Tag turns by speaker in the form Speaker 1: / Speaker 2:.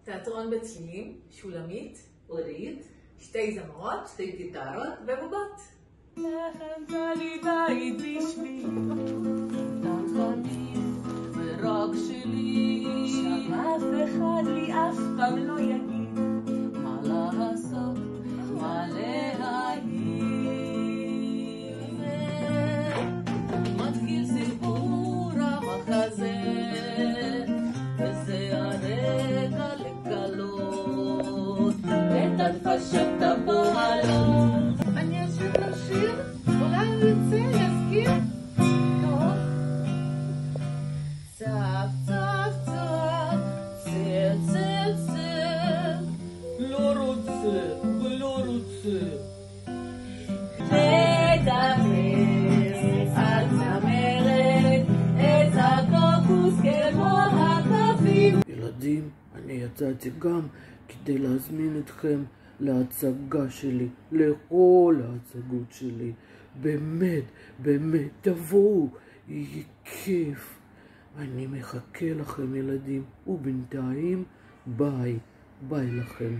Speaker 1: תיאטרון בצלילים, שולמית,
Speaker 2: אורית,
Speaker 1: שתי זמרות,
Speaker 2: שתי גיטרות,
Speaker 1: ובובות.
Speaker 3: הכנת לי בית בשבילי, תחתים ורק שלי, שם אף אחד לי אף פעם לא יגיד מה לעשות, מה להגיד. מתחיל סיפור המחזה, וזה הרגע לגלות את הנפשות הפועלות. אני אשאיר לשיר, אולי הוא יצא, יזכיר? טוב. צף, צף, צף, צל, צל, צל. לא רוצה ולא רוצה. לדבר על צמרת, את הקוקוס כמו הקווים.
Speaker 4: ילדים, אני יצאתי גם כדי להזמין אתכם להצגה שלי, לכל ההצגות שלי. באמת, באמת, תבואו, יהיה כיף. אני מחכה לכם ילדים, ובינתיים ביי, ביי לכם.